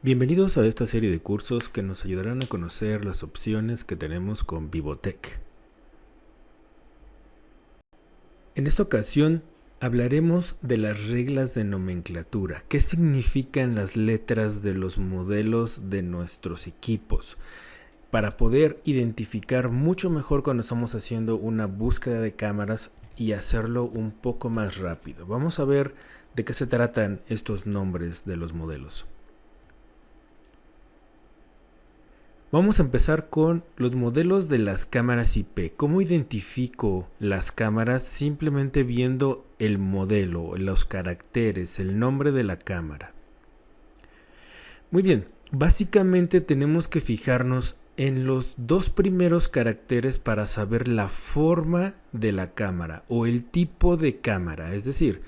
Bienvenidos a esta serie de cursos que nos ayudarán a conocer las opciones que tenemos con Vivotech. En esta ocasión hablaremos de las reglas de nomenclatura, qué significan las letras de los modelos de nuestros equipos, para poder identificar mucho mejor cuando estamos haciendo una búsqueda de cámaras y hacerlo un poco más rápido. Vamos a ver de qué se tratan estos nombres de los modelos. Vamos a empezar con los modelos de las cámaras IP. ¿Cómo identifico las cámaras? Simplemente viendo el modelo, los caracteres, el nombre de la cámara. Muy bien, básicamente tenemos que fijarnos en los dos primeros caracteres para saber la forma de la cámara o el tipo de cámara. Es decir,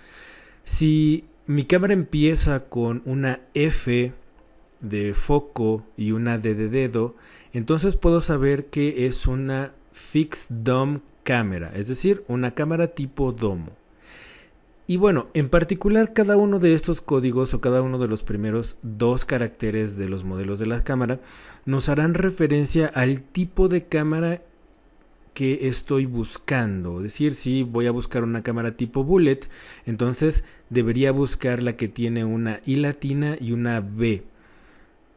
si mi cámara empieza con una F de foco y una D de dedo, entonces puedo saber que es una Fixed Dome Camera, es decir, una cámara tipo domo. Y bueno, en particular cada uno de estos códigos o cada uno de los primeros dos caracteres de los modelos de la cámara nos harán referencia al tipo de cámara que estoy buscando. Es decir, si voy a buscar una cámara tipo bullet, entonces debería buscar la que tiene una I latina y una B.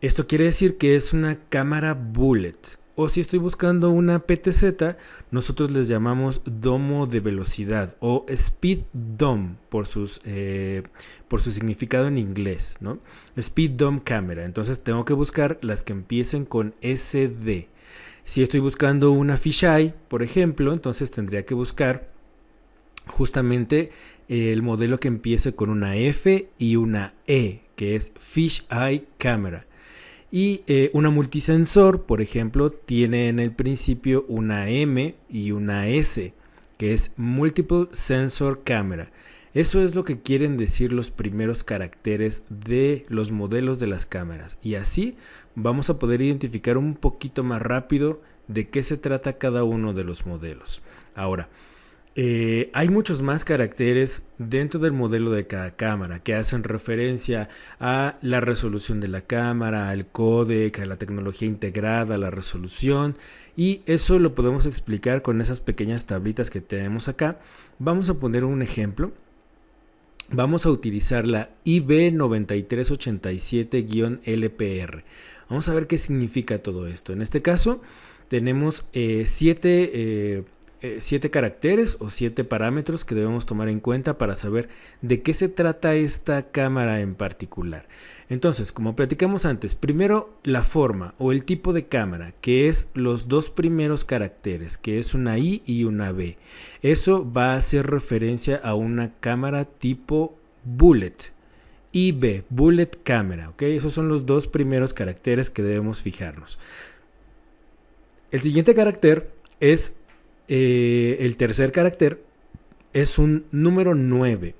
Esto quiere decir que es una cámara bullet. O si estoy buscando una PTZ, nosotros les llamamos domo de velocidad o speed dome por su significado en inglés, ¿no? Speed dome camera. Entonces tengo que buscar las que empiecen con SD. Si estoy buscando una fisheye, por ejemplo, entonces tendría que buscar justamente el modelo que empiece con una F y una E, que es fisheye camera. Y una multisensor, por ejemplo, tiene en el principio una M y una S, que es Multiple Sensor Camera. Eso es lo que quieren decir los primeros caracteres de los modelos de las cámaras. Y así vamos a poder identificar un poquito más rápido de qué se trata cada uno de los modelos. Ahora, hay muchos más caracteres dentro del modelo de cada cámara que hacen referencia a la resolución de la cámara, al códec, a la tecnología integrada, a la resolución, y eso lo podemos explicar con esas pequeñas tablitas que tenemos acá. Vamos a poner un ejemplo. Vamos a utilizar la IB9387-LPR. Vamos a ver qué significa todo esto. En este caso tenemos 7 caracteres o 7 parámetros que debemos tomar en cuenta para saber de qué se trata esta cámara en particular. Entonces, como platicamos antes, primero la forma o el tipo de cámara, que es los dos primeros caracteres, que es una I y una B. Eso va a hacer referencia a una cámara tipo bullet. IB, bullet camera, ¿ok? Esos son los dos primeros caracteres que debemos fijarnos. El siguiente carácter es el tercer carácter, es un número 9.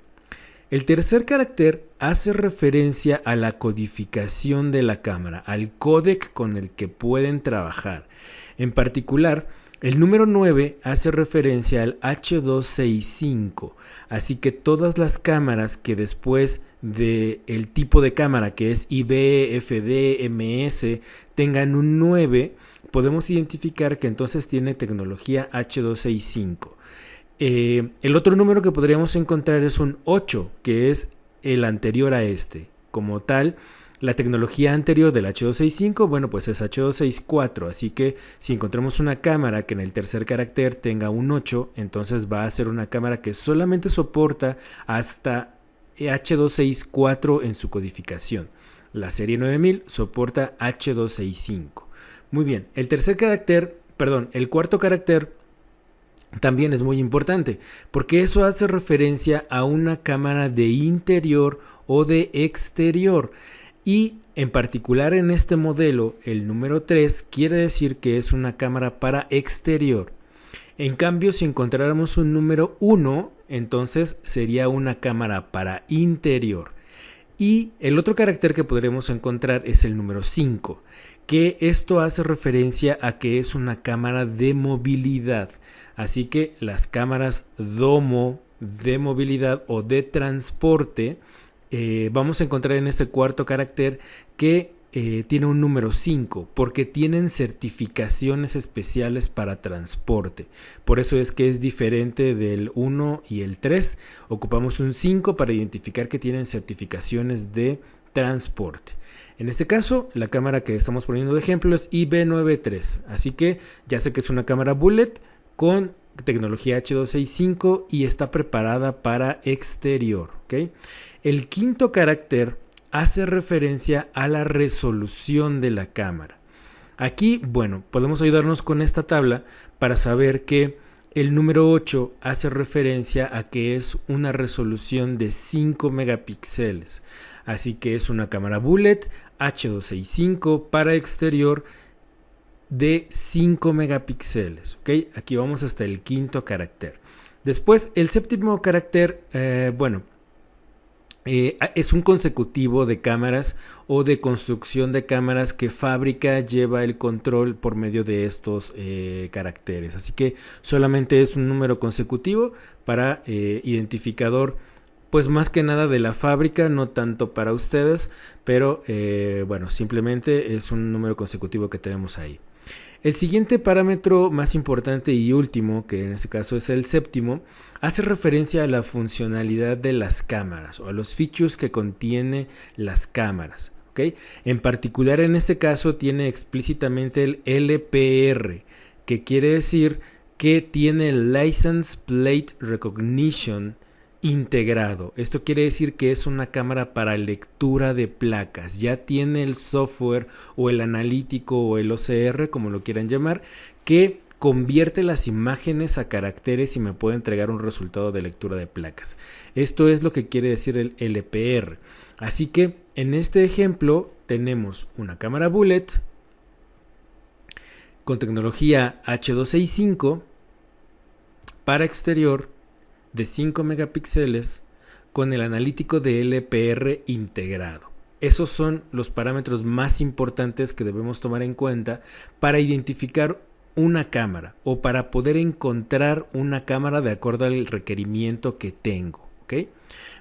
El tercer carácter hace referencia a la codificación de la cámara, al códec con el que pueden trabajar. En particular, el número 9 hace referencia al H265, así que todas las cámaras que después del tipo de cámara que es IB, FD, MS tengan un 9, podemos identificar que entonces tiene tecnología H265. El otro número que podríamos encontrar es un 8, que es el anterior a este. Como tal, la tecnología anterior del H265, bueno, pues es H264, así que si encontramos una cámara que en el tercer carácter tenga un 8, entonces va a ser una cámara que solamente soporta hasta H264 en su codificación. La serie 9000 soporta H265. Muy bien, el cuarto carácter también es muy importante, porque eso hace referencia a una cámara de interior o de exterior. Y en particular en este modelo, el número 3 quiere decir que es una cámara para exterior. En cambio, si encontráramos un número 1, entonces sería una cámara para interior. Y el otro carácter que podremos encontrar es el número 5, que esto hace referencia a que es una cámara de movilidad. Así que las cámaras domo de movilidad o de transporte, vamos a encontrar en este cuarto carácter que tiene un número 5 porque tienen certificaciones especiales para transporte. Por eso es que es diferente del 1 y el 3. Ocupamos un 5 para identificar que tienen certificaciones de transporte. En este caso, la cámara que estamos poniendo de ejemplo es IB93. Así que ya sé que es una cámara bullet con tecnología H265 y está preparada para exterior. ¿Okay? El quinto carácter hace referencia a la resolución de la cámara. Aquí, bueno, podemos ayudarnos con esta tabla para saber que el número 8 hace referencia a que es una resolución de 5 megapíxeles. Así que es una cámara bullet H265 para exterior de 5 megapíxeles. ¿Okay? Aquí vamos hasta el quinto carácter. Después, el séptimo carácter, es un consecutivo de cámaras o de construcción de cámaras que fábrica lleva el control por medio de estos caracteres. Así que solamente es un número consecutivo para identificador, pues más que nada de la fábrica, no tanto para ustedes, pero simplemente es un número consecutivo que tenemos ahí. El siguiente parámetro más importante y último, que en este caso es el séptimo, hace referencia a la funcionalidad de las cámaras o a los features que contiene las cámaras. ¿Okay? En particular, en este caso tiene explícitamente el LPR, que quiere decir que tiene el License Plate Recognition integrado. Esto quiere decir que es una cámara para lectura de placas. Ya tiene el software o el analítico o el OCR, como lo quieran llamar, que convierte las imágenes a caracteres y me puede entregar un resultado de lectura de placas. Esto es lo que quiere decir el LPR. Así que en este ejemplo tenemos una cámara bullet con tecnología H265 para exterior de 5 megapíxeles con el analítico de LPR integrado. Esos son los parámetros más importantes que debemos tomar en cuenta para identificar una cámara o para poder encontrar una cámara de acuerdo al requerimiento que tengo. ¿Okay?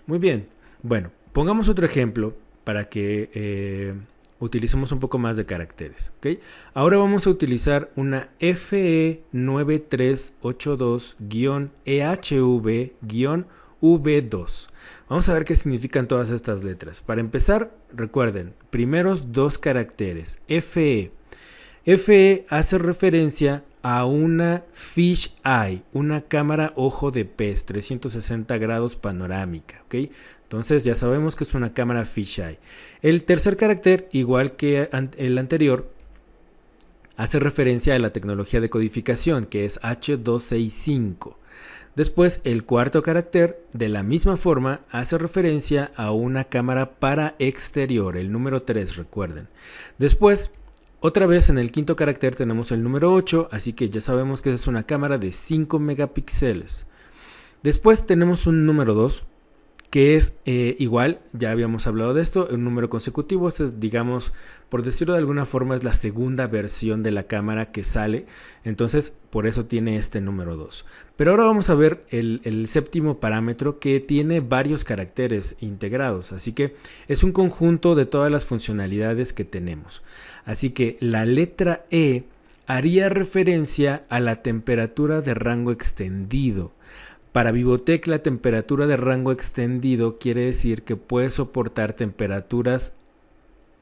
Muy bien. Bueno, pongamos otro ejemplo para que utilicemos un poco más de caracteres. ¿Okay? Ahora vamos a utilizar una FE9382-EHV-V2. Vamos a ver qué significan todas estas letras. Para empezar, recuerden, primeros dos caracteres. FE. FE hace referencia a una fish eye, una cámara ojo de pez, 360 grados panorámica. ¿Okay? Entonces ya sabemos que es una cámara fisheye. El tercer carácter, igual que el anterior, hace referencia a la tecnología de codificación, que es H265. Después, el cuarto carácter, de la misma forma, hace referencia a una cámara para exterior, el número 3, recuerden. Después, otra vez en el quinto carácter tenemos el número 8, así que ya sabemos que es una cámara de 5 megapíxeles. Después tenemos un número 2, que es igual, ya habíamos hablado de esto, un número consecutivo, es, digamos, por decirlo de alguna forma, es la segunda versión de la cámara que sale, entonces por eso tiene este número 2. Pero ahora vamos a ver el séptimo parámetro, que tiene varios caracteres integrados, así que es un conjunto de todas las funcionalidades que tenemos. Así que la letra E haría referencia a la temperatura de rango extendido. Para Vivotec, la temperatura de rango extendido quiere decir que puede soportar temperaturas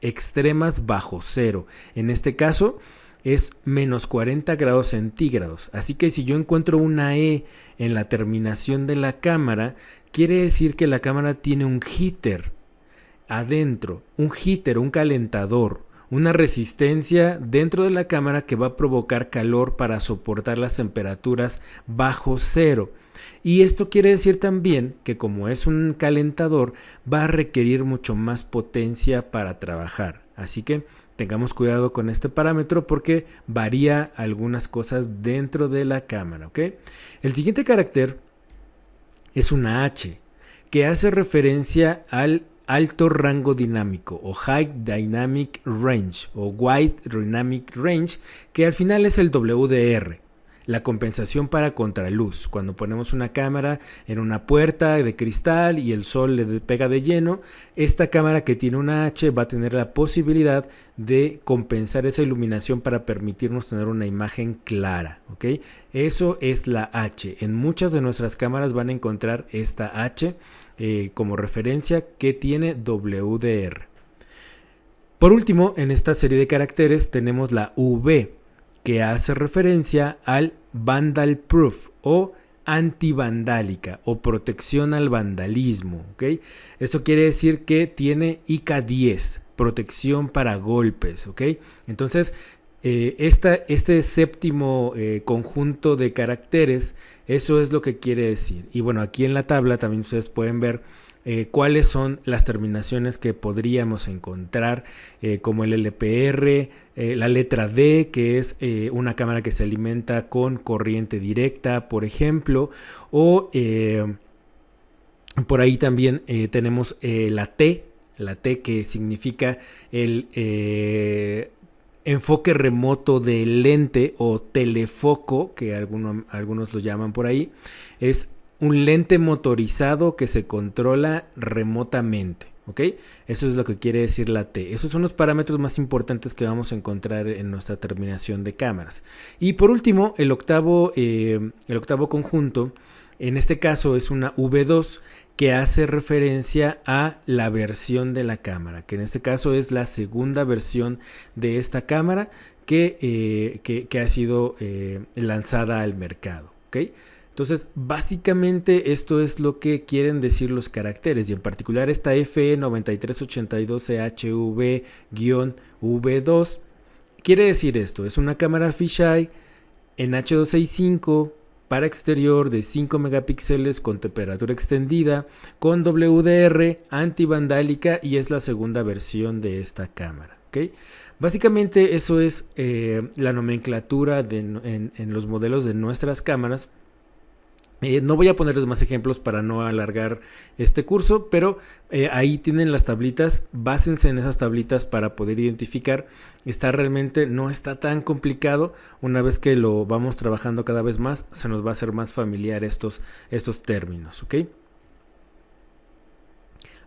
extremas bajo cero. En este caso es menos 40 grados centígrados. Así que si yo encuentro una E en la terminación de la cámara, quiere decir que la cámara tiene un heater adentro, un heater, un calentador, una resistencia dentro de la cámara que va a provocar calor para soportar las temperaturas bajo cero. Y esto quiere decir también que como es un calentador, va a requerir mucho más potencia para trabajar. Así que tengamos cuidado con este parámetro porque varía algunas cosas dentro de la cámara. ¿Okay? El siguiente carácter es una H, que hace referencia al alto rango dinámico o High Dynamic Range o Wide Dynamic Range, que al final es el WDR. la compensación para contraluz. Cuando ponemos una cámara en una puerta de cristal y el sol le pega de lleno, esta cámara que tiene una H va a tener la posibilidad de compensar esa iluminación para permitirnos tener una imagen clara, ¿ok? Eso es la H. En muchas de nuestras cámaras van a encontrar esta H como referencia que tiene WDR. Por último, en esta serie de caracteres tenemos la V, que hace referencia al vandal proof o antivandálica o protección al vandalismo, ¿ok? Esto quiere decir que tiene ICA 10, protección para golpes, ¿ok? Entonces, este séptimo conjunto de caracteres, eso es lo que quiere decir. Y bueno, aquí en la tabla también ustedes pueden ver cuáles son las terminaciones que podríamos encontrar, como el LPR, la letra D, que es una cámara que se alimenta con corriente directa, por ejemplo, o por ahí también tenemos la T que significa el enfoque remoto del lente o telefoco, que algunos lo llaman por ahí. Es un lente motorizado que se controla remotamente, ¿ok? Eso es lo que quiere decir la T. Esos son los parámetros más importantes que vamos a encontrar en nuestra terminación de cámaras. Y por último, el octavo conjunto, en este caso es una V2, que hace referencia a la versión de la cámara, que en este caso es la segunda versión de esta cámara que ha sido lanzada al mercado, ¿ok? Entonces, básicamente esto es lo que quieren decir los caracteres, y en particular esta FE9382CHV-V2 quiere decir esto: es una cámara fisheye en H265 para exterior de 5 megapíxeles con temperatura extendida, con WDR, antivandálica, y es la segunda versión de esta cámara, ¿ok? Básicamente eso es la nomenclatura en los modelos de nuestras cámaras. No voy a ponerles más ejemplos para no alargar este curso, pero ahí tienen las tablitas, básense en esas tablitas para poder identificar. No está tan complicado. Una vez que lo vamos trabajando cada vez más, se nos va a hacer más familiar estos términos, ¿ok?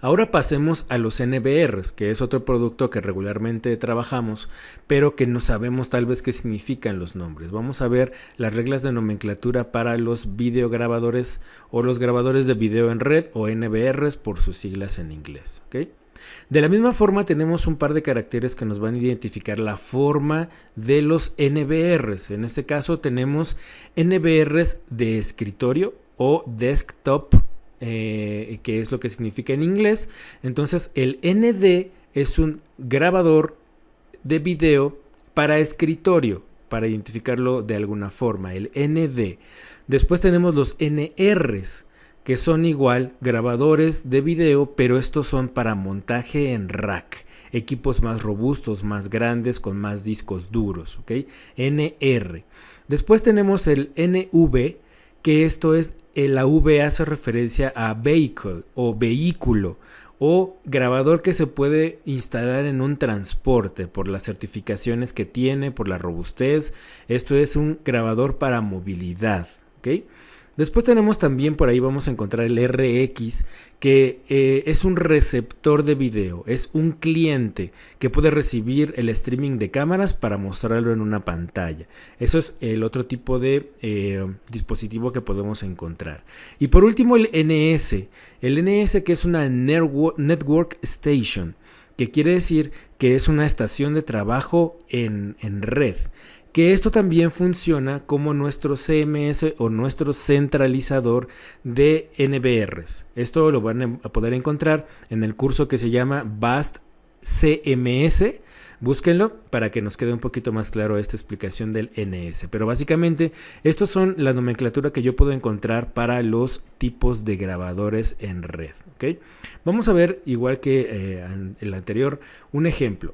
Ahora pasemos a los NVRs, que es otro producto que regularmente trabajamos, pero que no sabemos tal vez qué significan los nombres. Vamos a ver las reglas de nomenclatura para los videograbadores o los grabadores de video en red, o NVRs por sus siglas en inglés, ¿ok? De la misma forma tenemos un par de caracteres que nos van a identificar la forma de los NVRs. En este caso tenemos NVRs de escritorio o desktop, que es lo que significa en inglés. Entonces el ND es un grabador de video para escritorio, para identificarlo de alguna forma, el ND. Después tenemos los NRs, que son igual grabadores de video, pero estos son para montaje en rack, equipos más robustos, más grandes, con más discos duros, ¿ok? NR. Después tenemos el NV, que esto es, la V hace referencia a vehicle o vehículo, o grabador que se puede instalar en un transporte por las certificaciones que tiene, por la robustez. Esto es un grabador para movilidad, ¿ok? Después tenemos también, por ahí vamos a encontrar el RX, que es un receptor de video, es un cliente que puede recibir el streaming de cámaras para mostrarlo en una pantalla. Eso es el otro tipo de dispositivo que podemos encontrar. Y por último el NS que es una Network Station, que quiere decir que es una estación de trabajo en red. Que esto también funciona como nuestro CMS o nuestro centralizador de NVRs. Esto lo van a poder encontrar en el curso que se llama BAST CMS. Búsquenlo para que nos quede un poquito más claro esta explicación del NS. Pero básicamente estos son la nomenclatura que yo puedo encontrar para los tipos de grabadores en red, ¿ok? Vamos a ver, igual que el anterior, un ejemplo.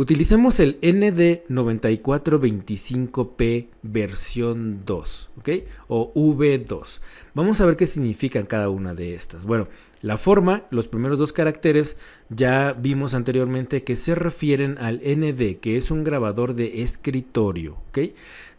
Utilicemos el ND9425P versión 2, ¿ok? O V2. Vamos a ver qué significan cada una de estas. Bueno, la forma, los primeros dos caracteres, ya vimos anteriormente que se refieren al ND, que es un grabador de escritorio, ¿ok?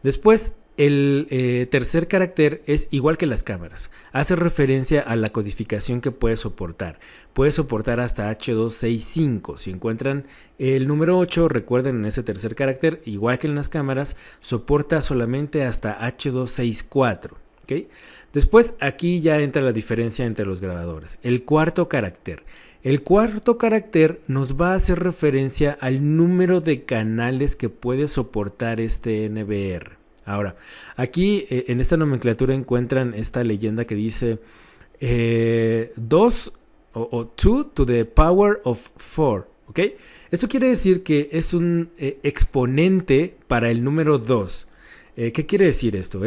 Después, el tercer carácter es igual que las cámaras, hace referencia a la codificación que puede soportar. Puede soportar hasta H265. Si encuentran el número 8, recuerden, en ese tercer carácter, igual que en las cámaras, soporta solamente hasta H264. ¿Okay? Después aquí ya entra la diferencia entre los grabadores. El cuarto carácter. El cuarto carácter nos va a hacer referencia al número de canales que puede soportar este NVR. Ahora, aquí en esta nomenclatura encuentran esta leyenda que dice 2 o 2 to the power of 4. ¿Ok? Esto quiere decir que es un exponente para el número 2. ¿Qué quiere decir esto?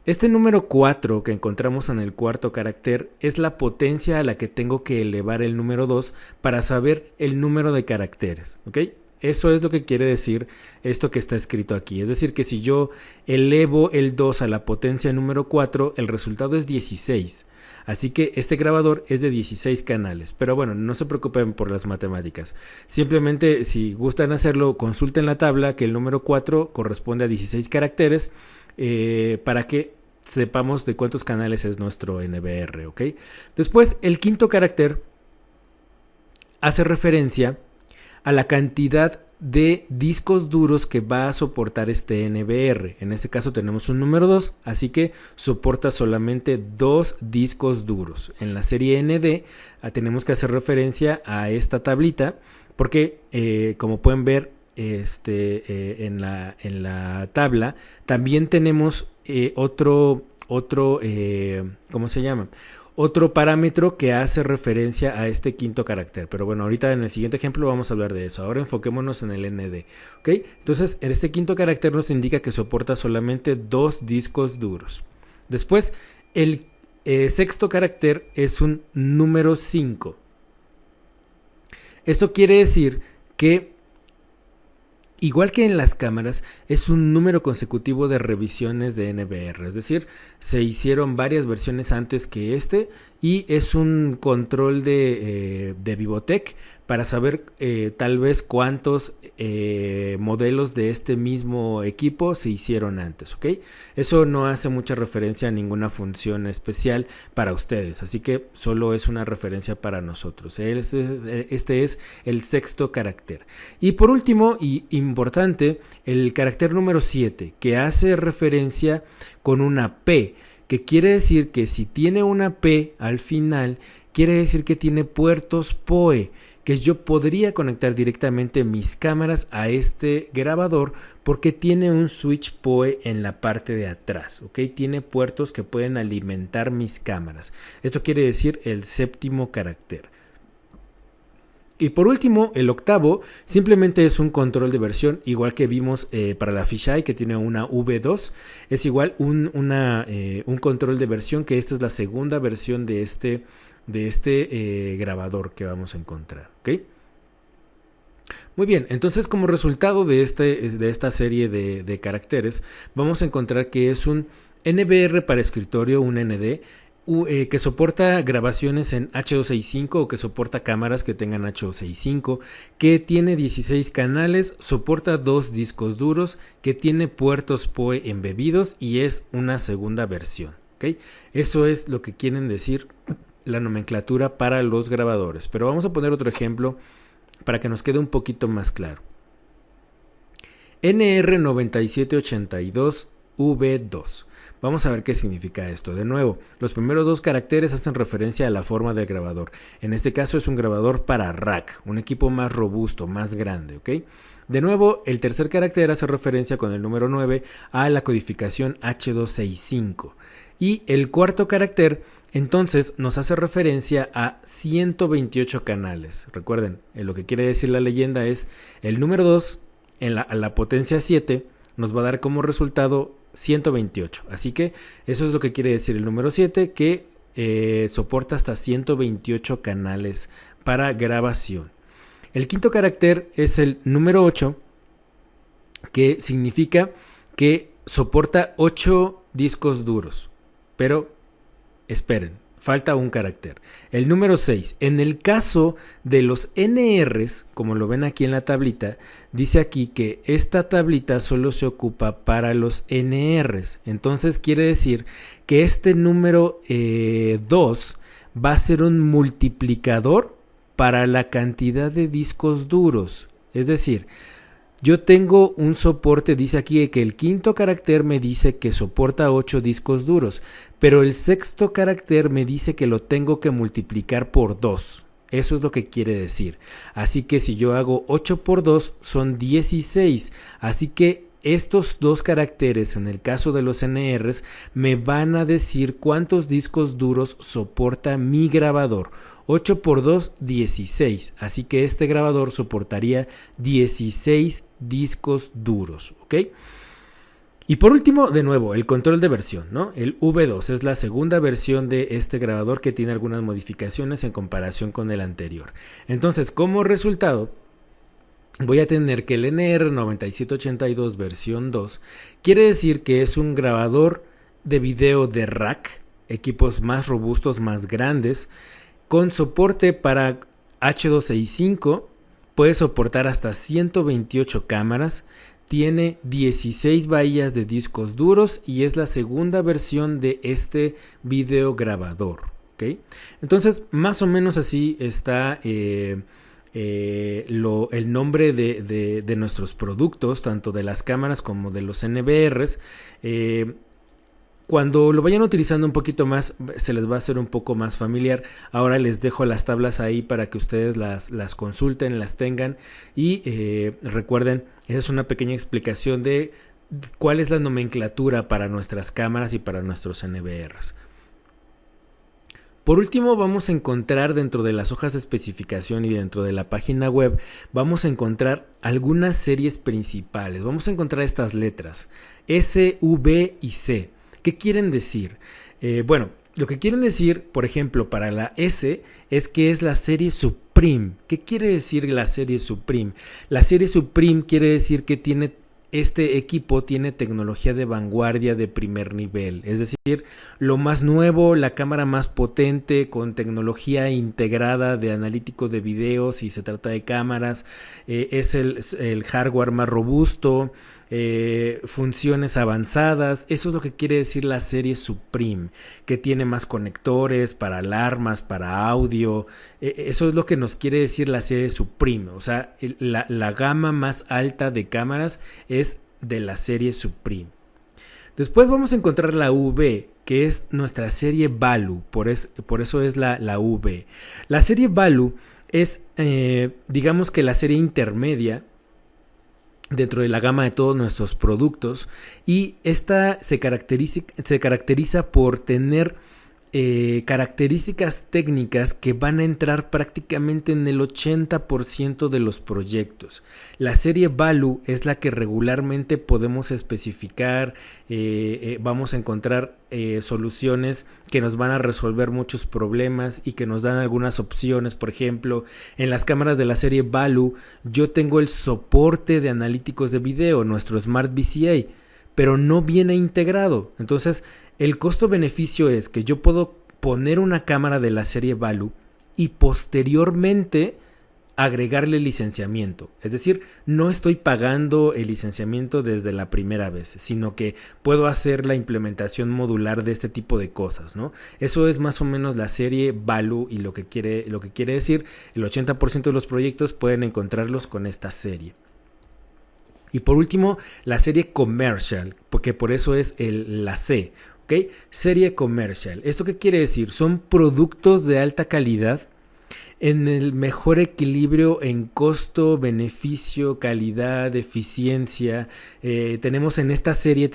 Este número 4 que encontramos en el cuarto carácter es la potencia a la que tengo que elevar el número 2 para saber el número de caracteres. ¿Ok? Eso es lo que quiere decir esto que está escrito aquí. Es decir, que si yo elevo el 2 a la potencia número 4, el resultado es 16. Así que este grabador es de 16 canales. Pero bueno, no se preocupen por las matemáticas. Simplemente, si gustan hacerlo, consulten la tabla que el número 4 corresponde a 16 caracteres para que sepamos de cuántos canales es nuestro NVR. ¿Ok? Después, el quinto carácter hace referencia a la cantidad de discos duros que va a soportar este NVR. En este caso tenemos un número 2, así que soporta solamente 2 discos duros. En la serie ND tenemos que hacer referencia a esta tablita porque como pueden ver en la tabla también tenemos otro ¿cómo se llama? Otro parámetro que hace referencia a este quinto carácter. Pero bueno, ahorita en el siguiente ejemplo vamos a hablar de eso. Ahora enfoquémonos en el ND. ¿Ok? Entonces, en este quinto carácter nos indica que soporta solamente 2 discos duros. Después, el sexto carácter es un número 5. Esto quiere decir que, igual que en las cámaras, es un número consecutivo de revisiones de NVR, es decir, se hicieron varias versiones antes que este y es un control de Vivotec para saber tal vez cuántos modelos de este mismo equipo se hicieron antes, ¿ok? Eso no hace mucha referencia a ninguna función especial para ustedes, así que solo es una referencia para nosotros. Este es el sexto carácter. Y por último, y importante, el carácter número 7, que hace referencia con una P, que quiere decir que si tiene una P al final, quiere decir que tiene puertos PoE, que yo podría conectar directamente mis cámaras a este grabador porque tiene un switch PoE en la parte de atrás, ¿ok? Tiene puertos que pueden alimentar mis cámaras. Esto quiere decir el séptimo carácter. Y por último, el octavo simplemente es un control de versión, igual que vimos para la fisheye, que tiene una V2. Es igual un control de versión, que esta es la segunda versión de este grabador que vamos a encontrar. ¿Ok? Muy bien, entonces como resultado de esta serie de caracteres, vamos a encontrar que es un NVR para escritorio, un ND, que soporta grabaciones en H265 o que soporta cámaras que tengan H265, que tiene 16 canales, soporta 2 discos duros, que tiene puertos PoE embebidos y es una segunda versión. ¿Okay? Eso es lo que quieren decir la nomenclatura para los grabadores. Pero vamos a poner otro ejemplo para que nos quede un poquito más claro. NR9782V2. Vamos a ver qué significa esto. De nuevo, los primeros dos caracteres hacen referencia a la forma del grabador. En este caso es un grabador para rack, un equipo más robusto, más grande, ¿ok? De nuevo, el tercer carácter hace referencia con el número 9 a la codificación H265. Y el cuarto carácter, entonces, nos hace referencia a 128 canales. Recuerden, lo que quiere decir la leyenda es el número 2 a la potencia 7 nos va a dar como resultado 128. Así que eso es lo que quiere decir el número 7, que soporta hasta 128 canales para grabación. El quinto carácter es el número 8, que significa que soporta 8 discos duros. Pero esperen, falta un carácter. El número 6. En el caso de los NRs, como lo ven aquí en la tablita, dice aquí que esta tablita solo se ocupa para los NRs. Entonces quiere decir que este número 2 va a ser un multiplicador para la cantidad de discos duros. Es decir, yo tengo un soporte, dice aquí que el quinto carácter me dice que soporta 8 discos duros, pero el sexto carácter me dice que lo tengo que multiplicar por 2. Eso es lo que quiere decir. Así que si yo hago 8 por 2 son 16. Así que estos dos caracteres, en el caso de los NRs, me van a decir cuántos discos duros soporta mi grabador. 8 por 2, 16. Así que este grabador soportaría 16 discos duros. ¿Ok? Y por último, de nuevo, el control de versión, ¿no? El V2 es la segunda versión de este grabador que tiene algunas modificaciones en comparación con el anterior. Entonces, como resultado, voy a tener que el NR9782 versión 2 quiere decir que es un grabador de video de rack, equipos más robustos, más grandes, con soporte para H265, puede soportar hasta 128 cámaras, tiene 16 bahías de discos duros y es la segunda versión de este video grabador. ¿Okay? Entonces, más o menos así está el nombre de nuestros productos, tanto de las cámaras como de los NVRs. Cuando lo vayan utilizando un poquito más, se les va a hacer un poco más familiar. Ahora les dejo las tablas ahí para que ustedes las consulten, las tengan y recuerden, esa es una pequeña explicación de cuál es la nomenclatura para nuestras cámaras y para nuestros NVRs. Por último, vamos a encontrar dentro de las hojas de especificación y dentro de la página web, vamos a encontrar algunas series principales. Vamos a encontrar estas letras, S, V y C. ¿Qué quieren decir? Bueno, lo que quieren decir, por ejemplo, para la S es que es la serie Supreme. ¿Qué quiere decir la serie Supreme? La serie Supreme quiere decir que este equipo tiene tecnología de vanguardia de primer nivel, es decir, lo más nuevo, la cámara más potente con tecnología integrada de analítico de video, si se trata de cámaras, es el hardware más robusto, funciones avanzadas. Eso es lo que quiere decir la serie Supreme, que tiene más conectores para alarmas, para audio. Eso es lo que nos quiere decir la serie Supreme, o sea, la gama más alta de cámaras es de la serie Supreme. Después vamos a encontrar la V, que es nuestra serie Value, por eso es la V. La serie Value es, digamos que la serie intermedia dentro de la gama de todos nuestros productos, y esta se caracteriza por tener características técnicas que van a entrar prácticamente en el 80% de los proyectos. La serie Value es la que regularmente podemos especificar, vamos a encontrar soluciones que nos van a resolver muchos problemas y que nos dan algunas opciones. Por ejemplo, en las cámaras de la serie Value yo tengo el soporte de analíticos de video, nuestro Smart VCA, pero no viene integrado. Entonces, el costo-beneficio es que yo puedo poner una cámara de la serie Value y posteriormente agregarle licenciamiento. Es decir, no estoy pagando el licenciamiento desde la primera vez, sino que puedo hacer la implementación modular de este tipo de cosas, ¿no? Eso es más o menos la serie Value, y lo que quiere decir, el 80% de los proyectos pueden encontrarlos con esta serie. Y por último, la serie Commercial, porque por eso es la C, ¿ok? Serie Commercial. ¿Esto qué quiere decir? Son productos de alta calidad en el mejor equilibrio en costo, beneficio, calidad, eficiencia. Tenemos en esta serie,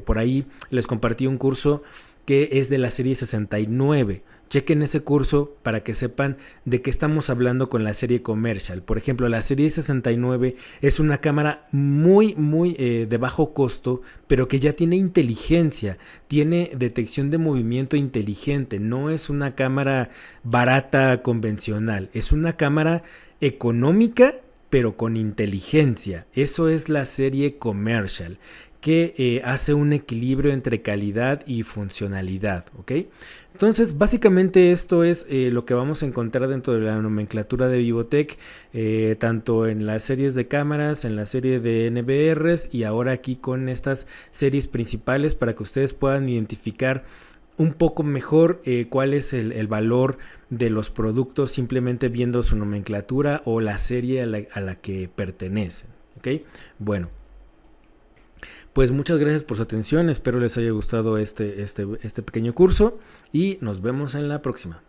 por ahí les compartí un curso que es de la serie 69. chequen ese curso para que sepan de qué estamos hablando con la serie Commercial. Por ejemplo, la serie 69 es una cámara muy de bajo costo, pero que ya tiene inteligencia, tiene detección de movimiento inteligente. No es una cámara barata convencional, es una cámara económica pero con inteligencia. Eso es la serie Commercial, que hace un equilibrio entre calidad y funcionalidad, ¿ok? Entonces, básicamente esto es lo que vamos a encontrar dentro de la nomenclatura de Vivotech, tanto en las series de cámaras, en la serie de NVRs y ahora aquí con estas series principales para que ustedes puedan identificar un poco mejor cuál es el valor de los productos simplemente viendo su nomenclatura o la serie a la que pertenecen, ¿ok? Bueno. Pues muchas gracias por su atención, espero les haya gustado este pequeño curso y nos vemos en la próxima.